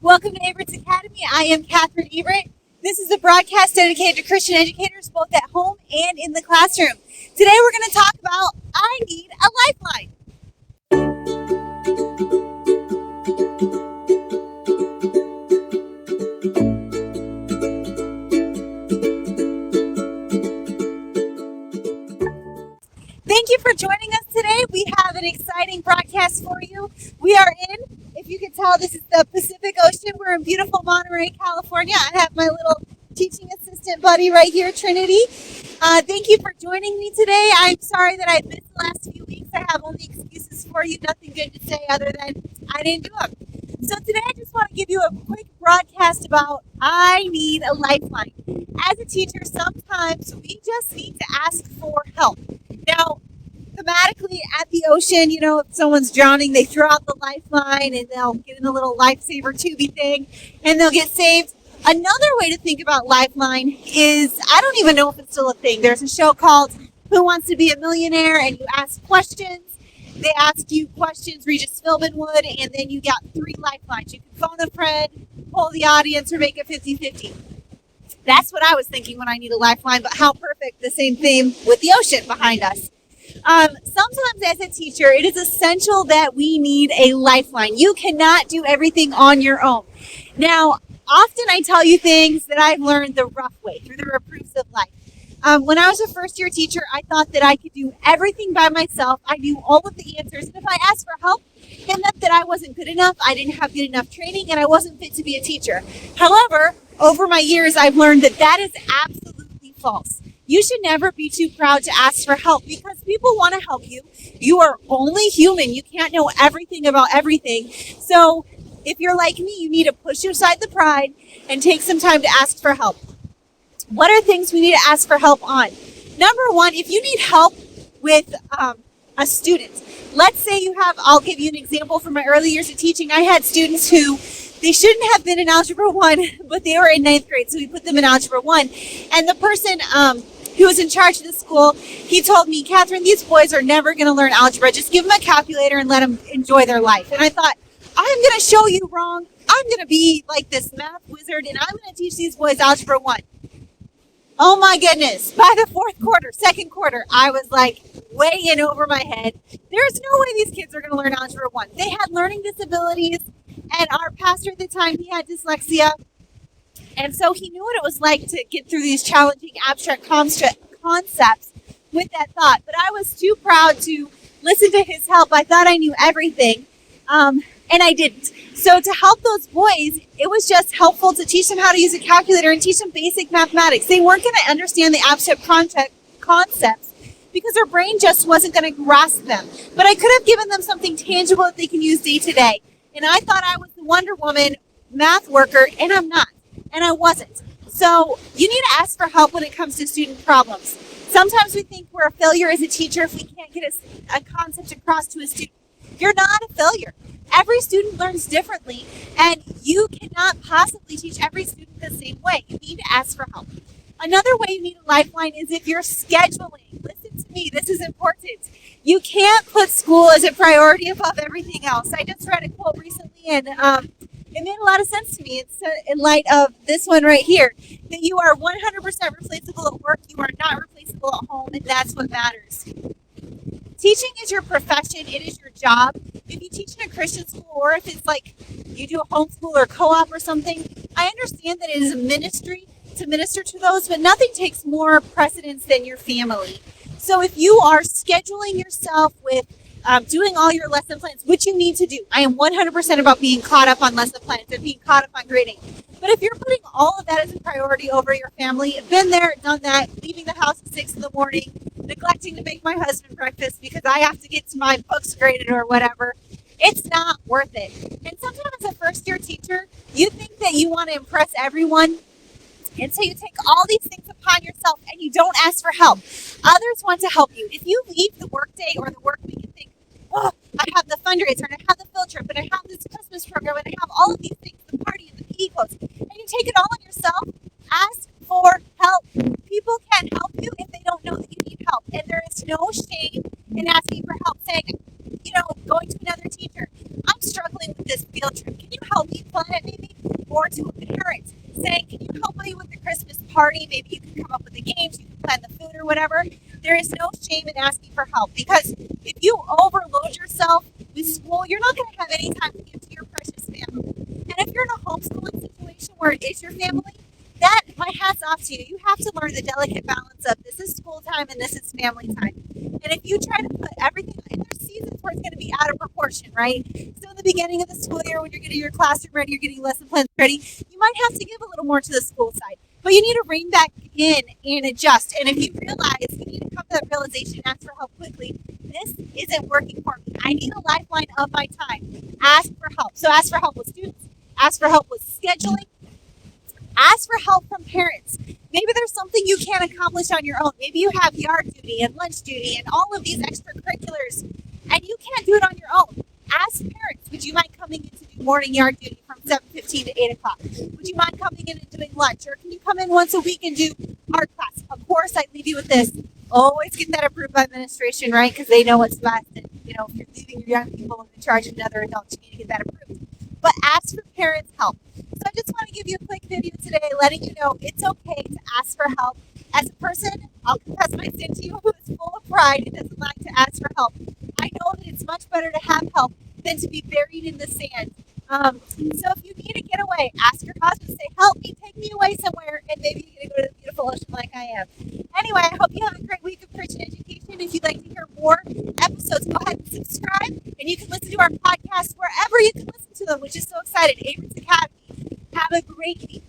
Welcome to Avritt's Academy. I am Katherine Avritt. This is a broadcast dedicated to Christian educators both at home and in the classroom. Today we're going to talk about I Need a Lifeline. Thank you for joining us today. We have an exciting broadcast for you. We are if you can tell, this is the Pacific Ocean. We're in beautiful Monterey, California. I have my little teaching assistant buddy right here, Trinity. Thank you for joining me today. I'm sorry that I missed the last few weeks. I have only excuses for you, nothing good to say other than I didn't do them. So today I just want to give you a quick broadcast about I need a lifeline. As a teacher, sometimes we just need to ask for help. Now, thematically at the ocean, if someone's drowning, they throw out the lifeline and they'll get in a little lifesaver tubey thing and they'll get saved. Another way to think about lifeline is, I don't even know if it's still a thing. There's a show called Who Wants to Be a Millionaire, and you ask questions. They ask you questions, Regis Philbin would, and then you got 3 lifelines. You can phone a friend, poll the audience, or make it 50-50. That's what I was thinking when I need a lifeline, but how perfect, the same theme with the ocean behind us. Sometimes as a teacher, it is essential that we need a lifeline. You cannot do everything on your own. Now, often I tell you things that I've learned the rough way, through the reproofs of life. When I was a first-year teacher, I thought that I could do everything by myself. I knew all of the answers, and if I asked for help, it meant that I wasn't good enough, I didn't have good enough training, and I wasn't fit to be a teacher. However, over my years, I've learned that that is absolutely false. You should never be too proud to ask for help because people want to help you. You are only human. You can't know everything about everything. So if you're like me, you need to push aside the pride and take some time to ask for help. What are things we need to ask for help on? Number one, if you need help with a student, let's say I'll give you an example from my early years of teaching. I had students who they shouldn't have been in Algebra 1, but they were in 9th grade, so we put them in Algebra 1. And the person who was in charge of the school, he told me, Katherine, these boys are never going to learn algebra. Just give them a calculator and let them enjoy their life. And I thought, I'm going to show you wrong. I'm going to be like this math wizard, and I'm going to teach these boys Algebra 1. Oh my goodness. By the second quarter, I was like way in over my head. There's no way these kids are going to learn Algebra 1. They had learning disabilities, and our pastor at the time, he had dyslexia. And so he knew what it was like to get through these challenging abstract concepts with that thought. But I was too proud to listen to his help. I thought I knew everything, and I didn't. So to help those boys, it was just helpful to teach them how to use a calculator and teach them basic mathematics. They weren't going to understand the abstract concepts because their brain just wasn't going to grasp them. But I could have given them something tangible that they can use day to day. And I thought I was the Wonder Woman math worker, and I'm not. And I wasn't. So you need to ask for help when it comes to student problems. Sometimes we think we're a failure as a teacher if we can't get a concept across to a student. You're not a failure. Every student learns differently, and you cannot possibly teach every student the same way. You need to ask for help. Another way you need a lifeline is if you're scheduling. Listen to me, this is important. You can't put school as a priority above everything else. I just read a quote recently, and it made a lot of sense to me. It's in light of this one right here, that you are 100% replaceable at work, you are not replaceable at home, and that's what matters. Teaching is your profession, it is your job. If you teach in a Christian school, or if it's like you do a homeschool or co-op or something, I understand that it is a ministry to minister to those, but nothing takes more precedence than your family. So if you are scheduling yourself with doing all your lesson plans, which you need to do. I am 100% about being caught up on lesson plans and being caught up on grading. But if you're putting all of that as a priority over your family, been there, done that, leaving the house at 6 in the morning, neglecting to make my husband breakfast because I have to get to my books graded or whatever, it's not worth it. And sometimes as a first-year teacher, you think that you want to impress everyone, and so you take all these things upon yourself and you don't ask for help. Others want to help you. If you leave the workday or the work week and think, oh, I have the fundraiser and I have the field trip and I have this Christmas program and I have all of these things, the party and the PE clothes, and you take it all on yourself, ask for help. People can't help you if they don't know that you need help. And there is no shame in asking for help, saying, going to another teacher, I'm struggling with this field trip. Can you help me plan it? Maybe party. Maybe you can come up with the games, you can plan the food or whatever. There is no shame in asking for help, because if you overload yourself with school, you're not going to have any time to give to your precious family. And if you're in a homeschooling situation where it is your family, that, my hat's off to you. You have to learn the delicate balance of this is school time and this is family time. And if you try to put everything, and there's seasons where it's going to be out of proportion, right? So in the beginning of the school year, when you're getting your classroom ready, you're getting lesson plans ready, you might have to give a little more to the school side. But you need to rein back in and adjust. And if you realize you need to come to that realization and ask for help quickly, this isn't working for me. I need a lifeline of my time. Ask for help. So ask for help with students. Ask for help with scheduling. Ask for help from parents. Maybe there's something you can't accomplish on your own. Maybe you have yard duty and lunch duty and all of these extracurriculars, and you can't do it on your own. Ask parents, would you mind coming in to do morning yard duty from 7:15 to 8 o'clock? Would you mind coming in and doing lunch? Or can you come in once a week and do art class? Of course, I'd leave you with this. Always get that approved by administration, right? Because they know what's best. And, if you're leaving your young people in charge of another adult, you need to get that approved. But ask for parents' help. So I just want to give you a quick video today letting you know it's okay to ask for help. As a person, I'll confess my sin to you, who is full of pride and doesn't like to ask for help. I know that it's much better to have help than to be buried in the sand. So if you need a getaway, ask your husband, say, help me, take me away somewhere, and maybe you're going to go to the beautiful ocean like I am. Anyway, I hope you have a great week of Christian education. If you'd like to hear more episodes, go ahead and subscribe, and you can listen to our podcast wherever you can listen to them, which is so exciting. Avritt's Academy. Have a great week.